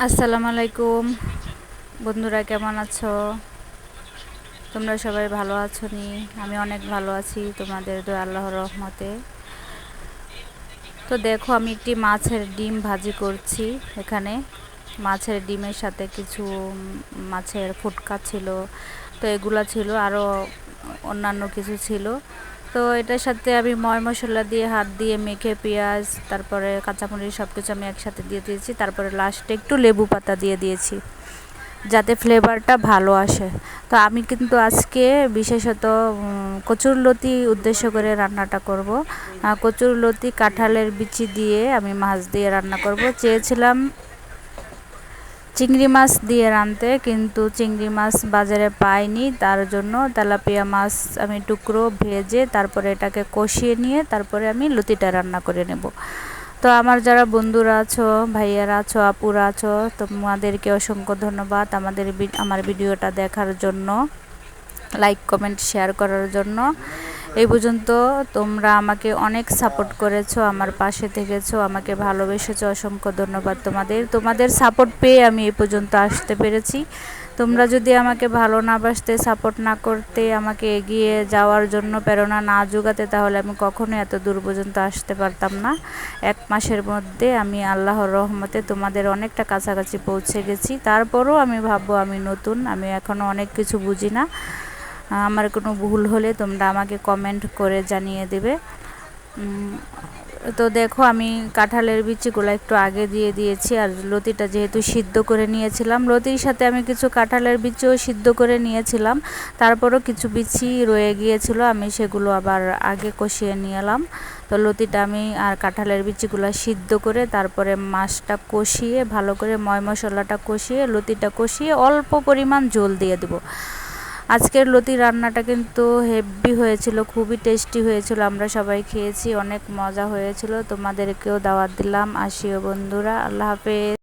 আসসালামু আলাইকুম বন্ধুরা, কেমন আছো? তোমরা সবাই ভালো আছো নি? আমি অনেক ভালো আছি তোমাদের দয়া, আল্লাহর রহমতে। তো দেখো, আমি একটি মাছের ডিম ভাজি করছি। এখানে মাছের ডিমের সাথে কিছু মাছের ফুটকা ছিল, তো এগুলা ছিল, আরও অন্যান্য কিছু ছিল। তো এটার সাথে আমি ময় মশলা দিয়ে হাত দিয়ে মেখে পেঁয়াজ, তারপরে কাঁচামরিচ সব কিছু আমি একসাথে দিয়ে দিয়েছি। তারপরে লাস্টে একটু লেবু পাতা দিয়ে দিয়েছি যাতে ফ্লেভারটা ভালো আসে। তো আমি কিন্তু আজকে বিশেষত কচুরলতি উদ্দেশ্য করে রান্নাটা করব। কচুরলতি কাঁঠালের বিচি দিয়ে আমি মাছ দিয়ে রান্না করব। চেয়েছিলাম চিংড়ি মাছ দিয়ে রাঁধতে, কিন্তু চিংড়ি মাছ বাজারে পাইনি। তার জন্য তেলাপিয়া মাছ আমি টুকরো ভেজে তারপরে এটাকে কষিয়ে নিয়ে তারপরে আমি লতিটা রান্না করে নেব। তো আমার যারা বন্ধুরা আছো, ভাইয়ারা আছো, আপুরা আছো, তোমাদেরকে অসংখ্য ধন্যবাদ আমার ভিডিওটা দেখার জন্য, লাইক কমেন্ট শেয়ার করার জন্য। এই পর্যন্ত তোমরা আমাকে অনেক সাপোর্ট করেছো, আমার পাশে থেকেছো, আমাকে ভালোবেসেছো। অসংখ্য ধন্যবাদ তোমাদের সাপোর্ট পেয়ে আমি এই পর্যন্ত আসতে পেরেছি। তোমরা যদি আমাকে ভালো না বাসতে, সাপোর্ট না করতে, আমাকে এগিয়ে যাওয়ার জন্য প্রেরণা না জোগাতে, তাহলে আমি কখনোই এত দূর পর্যন্ত আসতে পারতাম না। 1 মাসের মধ্যে আমি আল্লাহর রহমতে তোমাদের অনেকটা কাছাকাছি পৌঁছে গেছি। তারপরও আমি ভাববো আমি নতুন, আমি এখনও অনেক কিছু বুঝি না। আমার কোনো ভুল হলে তোমরা আমাকে কমেন্ট করে জানিয়ে দেবে। তো দেখো, আমি কাঁঠালের বিচিগুলো একটু আগে দিয়ে দিয়েছি, আর লতিটা যেহেতু সিদ্ধ করে নিয়েছিলাম, লতির সাথে আমি কিছু কাঁঠালের বিচিও সিদ্ধ করে নিয়েছিলাম। তারপরও কিছু বিচি রয়ে গিয়েছিল, আমি সেগুলো আবার আগে কষিয়ে নিয়ে এলাম। তো লতিটা আমি আর কাঁঠালের বিচিগুলো সিদ্ধ করে তারপরে মাছটা কষিয়ে ভালো করে ময় মশলাটা কষিয়ে লতিটা কষিয়ে অল্প পরিমাণ ঝোল দিয়ে দেবো। আজকের লতি রান্নাটা কিন্তু হেভি হয়েছিল, খুবই টেস্টি হয়েছিল। আমরা সবাই খেয়েছি, অনেক মজা হয়েছিল। তোমাদেরকেও দাওয়াত দিলাম, আসিও বন্ধুরা। আল্লাহ হাফেজ।